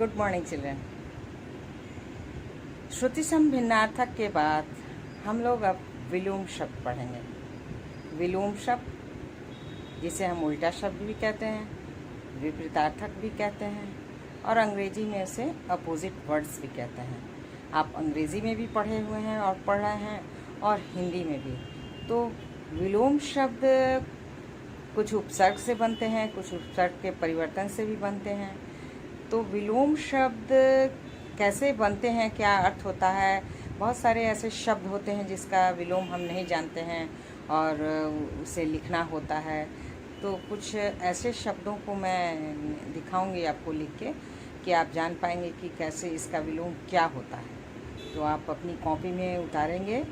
Good morning children. श्रुति सम भिन्नार्थक के बाद हम लोग अब विलोम शब्द पढ़ेंगे। विलोम शब्द जिसे हम उल्टा शब्द भी कहते हैं, विपरीतार्थक भी कहते हैं और अंग्रेजी में उसे अपोजिट वर्ड्स भी कहते हैं। आप अंग्रेजी में भी पढ़े हुए हैं और पढ़ रहे हैं और हिंदी में भी। तो विलोम शब्द कुछ उपसर्ग से बनते हैं, कुछ उपसर्ग के परिवर्तन से भी बनते हैं। तो विलोम शब्द कैसे बनते हैं, क्या अर्थ होता है? बहुत सारे ऐसे शब्द होते हैं जिसका विलोम हम नहीं जानते हैं और उसे लिखना होता है। तो कुछ ऐसे शब्दों को मैं दिखाऊंगी आपको लिख के कि आप जान पाएंगे कि कैसे इसका विलोम क्या होता है। तो आप अपनी कॉपी में उतारेंगे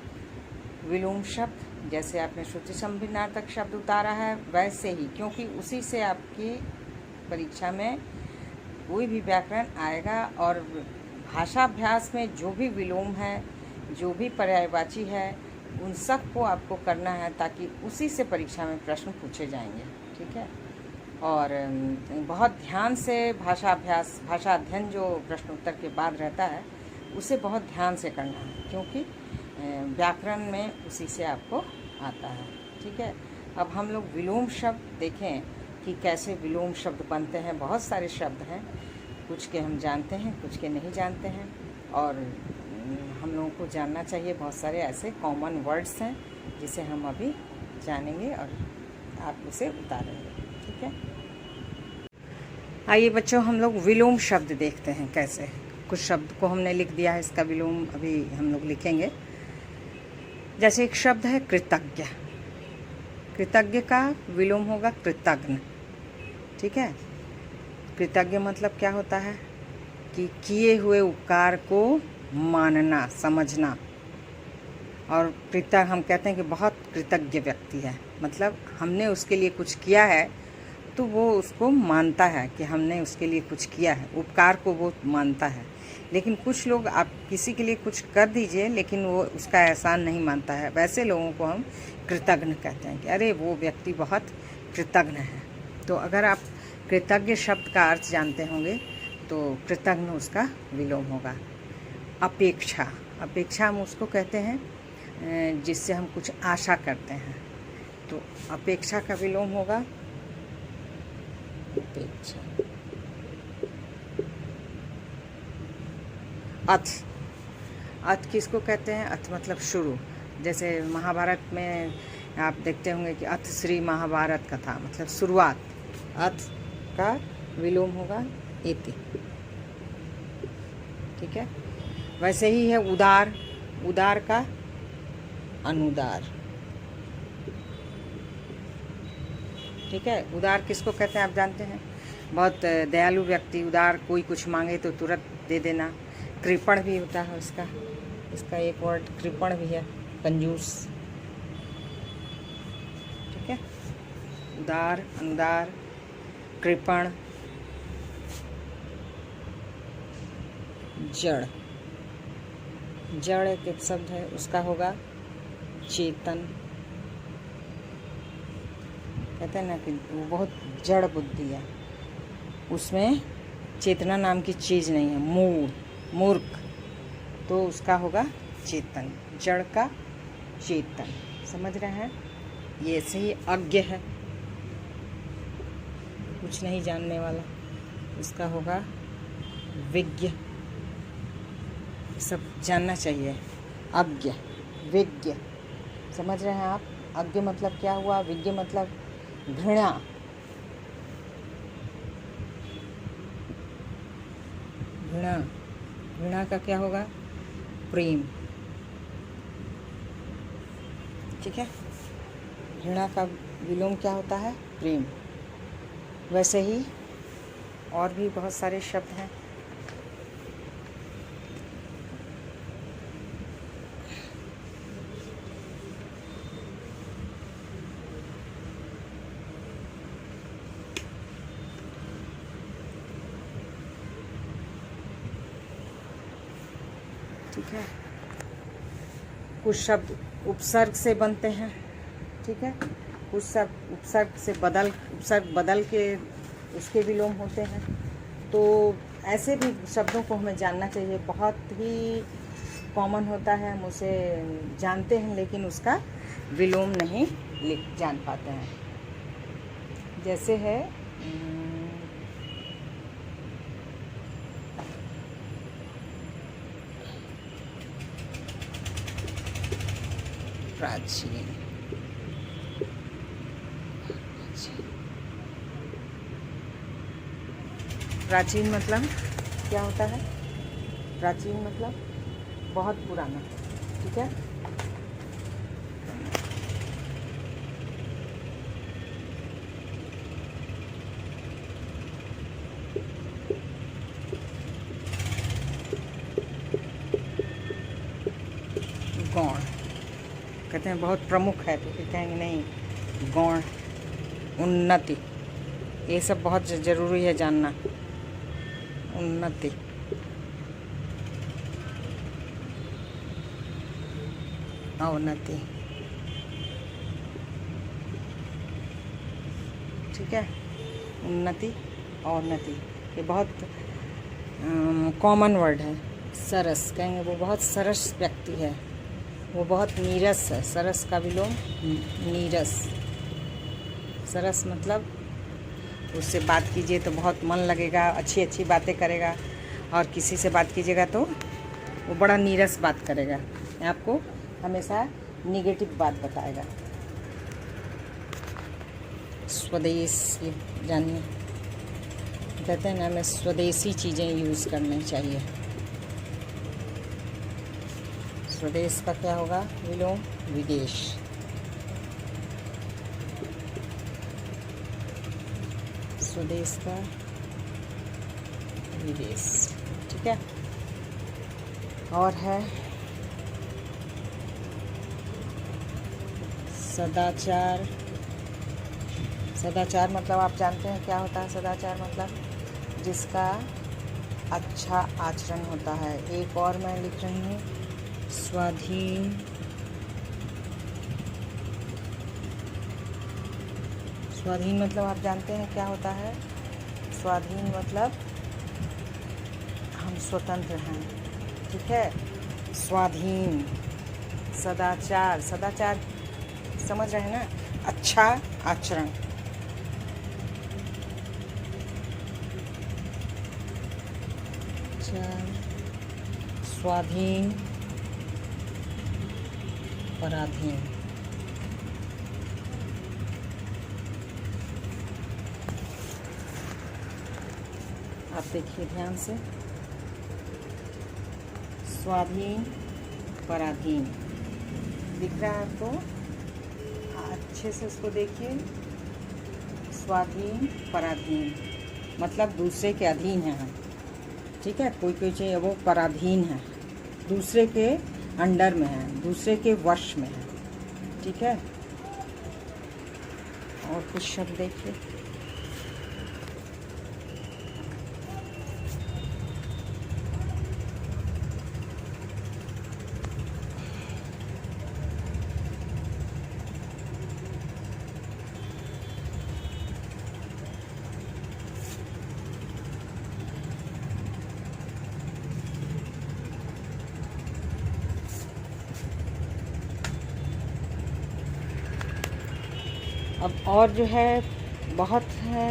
विलोम शब्द, जैसे आपने श्रुति सम भिन्नार्थक शब्द उतारा है वैसे ही, क्योंकि उसी से आपकी परीक्षा में कोई भी व्याकरण आएगा। और भाषाभ्यास में जो भी विलोम है, जो भी पर्यायवाची है, उन सब को आपको करना है ताकि उसी से परीक्षा में प्रश्न पूछे जाएंगे। ठीक है। और बहुत ध्यान से भाषा अध्ययन जो प्रश्नोत्तर के बाद रहता है उसे बहुत ध्यान से करना है, क्योंकि व्याकरण में उसी से आपको आता है। ठीक है। अब हम लोग विलोम शब्द देखें कि कैसे विलोम शब्द बनते हैं। बहुत सारे शब्द हैं, कुछ के हम जानते हैं, कुछ के नहीं जानते हैं और हम लोगों को जानना चाहिए। बहुत सारे ऐसे कॉमन वर्ड्स हैं जिसे हम अभी जानेंगे और आप उसे उतारेंगे। ठीक है। आइए बच्चों, हम लोग विलोम शब्द देखते हैं कैसे। कुछ शब्द को हमने लिख दिया है, इसका विलोम अभी हम लोग लिखेंगे। जैसे एक शब्द है कृतज्ञ। कृतज्ञ का विलोम होगा कृतघ्न। ठीक है। कृतज्ञ मतलब क्या होता है कि किए हुए उपकार को मानना, समझना। और कृतज्ञ हम कहते हैं कि बहुत कृतज्ञ व्यक्ति है, मतलब हमने उसके लिए कुछ किया है तो वो उसको मानता है कि हमने उसके लिए कुछ किया है, उपकार को वो मानता है। लेकिन कुछ लोग, आप किसी के लिए कुछ कर दीजिए लेकिन वो उसका एहसान नहीं मानता है, वैसे लोगों को हम कृतघ्न कहते हैं कि अरे वो व्यक्ति बहुत कृतज्ञ है। तो अगर आप कृतज्ञ शब्द का अर्थ जानते होंगे तो कृतज्ञ उसका विलोम होगा। अपेक्षा। अपेक्षा हम उसको कहते हैं जिससे हम कुछ आशा करते हैं। तो अपेक्षा का विलोम होगा अपेक्षा। अथ। अथ किसको कहते हैं? अथ मतलब शुरू। जैसे महाभारत में आप देखते होंगे कि अथ श्री महाभारत कथा, मतलब शुरुआत। अथ का विलोम होगा इति। ठीक है। वैसे ही है उदार। उदार का अनुदार। ठीक है। उदार किसको कहते हैं आप जानते हैं? बहुत दयालु व्यक्ति। उदार, कोई कुछ मांगे तो तुरंत दे देना। कृपण भी होता है उसका, इसका एक वर्ड कृपण भी है, कंजूस। ठीक है। उदार, अनुदार, कृपण। जड़। जड़ एक शब्द है, उसका होगा चेतन। कहते हैं ना कि वो बहुत जड़ बुद्धि है, उसमें चेतना नाम की चीज़ नहीं है। मूर्ख, तो उसका होगा चेतन। जड़ का चेतन, समझ रहे हैं? ये ऐसे ही अज्ञ है, कुछ नहीं जानने वाला, उसका होगा विज्ञ। सब जानना चाहिए। अज्ञ, विज्ञ, समझ रहे हैं आप? अज्ञ मतलब क्या हुआ, विज्ञ मतलब घृणा। घृणा, घृणा का क्या होगा? प्रेम। ठीक है। घृणा का विलोम क्या होता है? प्रेम। वैसे ही और भी बहुत सारे शब्द हैं। ठीक है। कुछ शब्द उपसर्ग से बनते हैं। ठीक है। कुछ शब्द उपसर्ग बदल के उसके विलोम होते हैं। तो ऐसे भी शब्दों को हमें जानना चाहिए, बहुत ही कॉमन होता है, हम उसे जानते हैं लेकिन उसका विलोम नहीं लिख जान पाते हैं। जैसे है प्राचीन। प्राचीन मतलब क्या होता है? प्राचीन मतलब बहुत पुराना, ठीक है। गौण कहते हैं बहुत प्रमुख है, तो फिर कहेंगे नहीं गौण। उन्नति, ये सब बहुत ज़रूरी है जानना। उन्नति, अवनति, ठीक है। उन्नति, अवनति, ये बहुत कॉमन वर्ड है। सरस कहेंगे वो बहुत सरस व्यक्ति है, वो बहुत नीरस है। सरस का विलोम नीरस। सरस मतलब उससे बात कीजिए तो बहुत मन लगेगा, अच्छी अच्छी बातें करेगा, और किसी से बात कीजिएगा तो वो बड़ा नीरस बात करेगा, आपको हमेशा निगेटिव बात बताएगा। स्वदेश जानिए, कहते हैं ना हमें स्वदेशी चीज़ें यूज़ करनी चाहिए। स्वदेश का क्या होगा विलोम? विदेश। स्वदेश का विदेश, ठीक है। और है सदाचार। सदाचार मतलब आप जानते हैं क्या होता है? सदाचार मतलब जिसका अच्छा आचरण होता है। एक और मैं लिख रही हूँ, स्वाधीन। स्वाधीन मतलब आप जानते हैं क्या होता है? स्वाधीन मतलब हम स्वतंत्र हैं, ठीक है। स्वाधीन। सदाचार, सदाचार समझ रहे हैं ना? अच्छा आचरण। स्वाधीन, पराधीन। आप देखिए ध्यान से, स्वाधीन, पराधीन दिख रहा है आपको? अच्छे से उसको देखिए। स्वाधीन, पराधीन मतलब दूसरे के अधीन है हम, ठीक है। कोई कोई चीज़ वो पराधीन है, दूसरे के अंडर में है, दूसरे के वश में है, ठीक है। और कुछ शब्द देखिए। अब और जो है बहुत है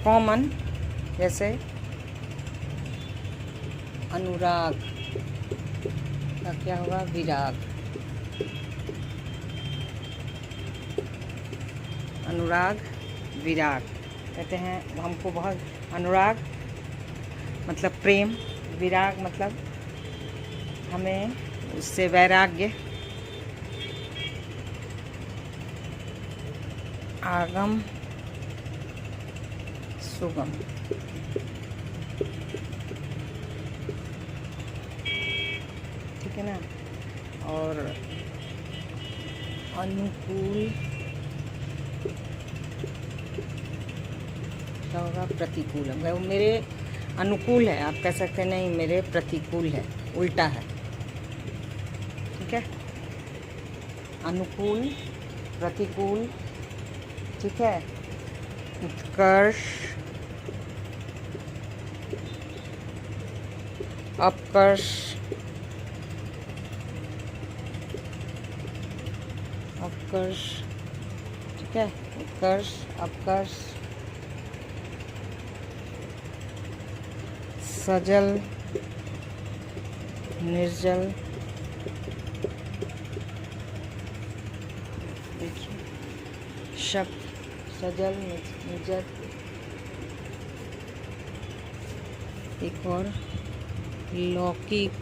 कॉमन, जैसे अनुराग का क्या होगा? विराग। अनुराग, विराग कहते हैं हमको बहुत। अनुराग मतलब प्रेम, विराग मतलब हमें उससे वैराग्य। आगम, सुगम, ठीक है ना। और अनुकूल क्या होगा? प्रतिकूल। वो मेरे अनुकूल है, आप कह सकते हैं नहीं मेरे प्रतिकूल है, उल्टा है, ठीक है। अनुकूल, प्रतिकूल, ठीक है। उत्कर्ष, अपकर्ष, अपकर्ष, ठीक है, उत्कर्ष, अपकर्ष, सजल, निर्जल, देखिए शब्द सजल, निर्जल, एक और लौकिक,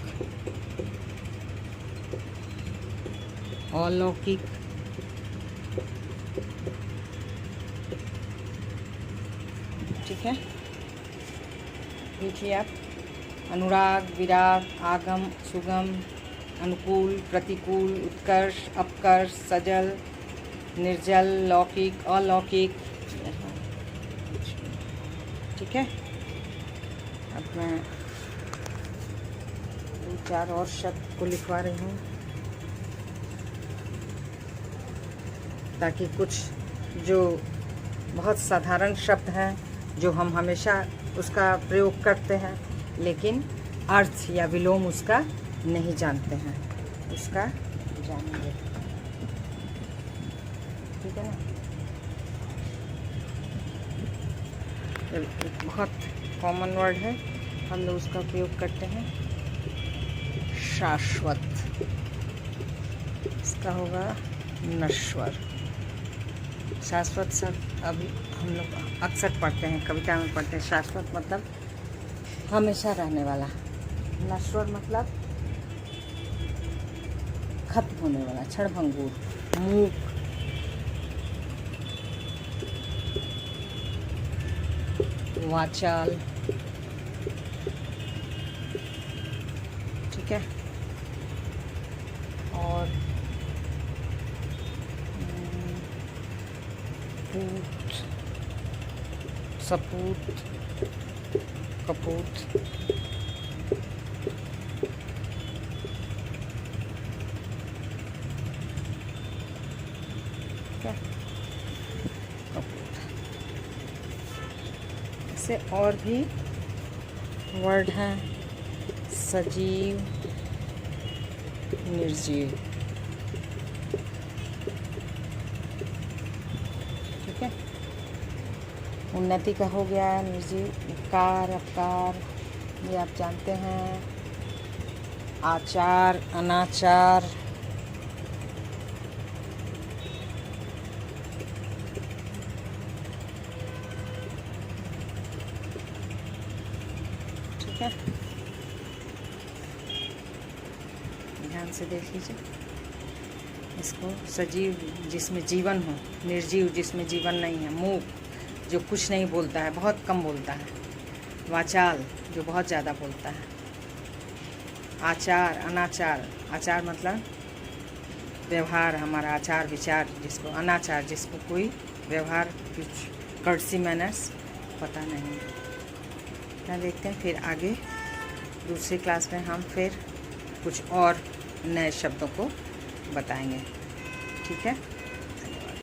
अलौकिक, ठीक है। देखिए आप, अनुराग, विराग, आगम, सुगम, अनुकूल, प्रतिकूल, उत्कर्ष, अपकर्ष, सजल, निर्जल, लौकिक, अलौकिक, ठीक है। अब मैं 2-4 और शब्द को लिखवा रही हूँ ताकि कुछ जो बहुत साधारण शब्द हैं जो हम हमेशा उसका प्रयोग करते हैं लेकिन अर्थ या विलोम उसका नहीं जानते हैं, उसका जानेंगे, ठीक है ना। एक बहुत कॉमन वर्ड है, हम लोग उसका प्रयोग करते हैं, शाश्वत, इसका होगा नश्वर। शाश्वत शब्द अभी हम लोग अक्सर पढ़ते हैं, कविता में पढ़ते हैं। शाश्वत मतलब हमेशा रहने वाला, नश्वर मतलब खत्म होने वाला, क्षणभंगुर, मूक, वाचाल, ठीक है। और पूत, सपूत, कपूत, क्या कपूत। ऐसे और भी वर्ड हैं, सजीव, निर्जीव, ठीक है। उन्नति का हो गया निर्जीव, उपकार, अपकार, ये आप जानते हैं, आचार, अनाचार, ठीक है। ध्यान से देख लीजिए इसको। सजीव जिसमें जीवन हो, निर्जीव जिसमें जीवन नहीं है, मूक जो कुछ नहीं बोलता है, बहुत कम बोलता है, वाचाल जो बहुत ज़्यादा बोलता है, आचार, अनाचार, आचार मतलब व्यवहार, हमारा आचार विचार, जिसको अनाचार, जिसको कोई व्यवहार, कुछ कर्टसी मैनर्स पता नहीं। क्या देखते हैं फिर आगे दूसरी क्लास में हम फिर कुछ और नए शब्दों को बताएंगे, ठीक है।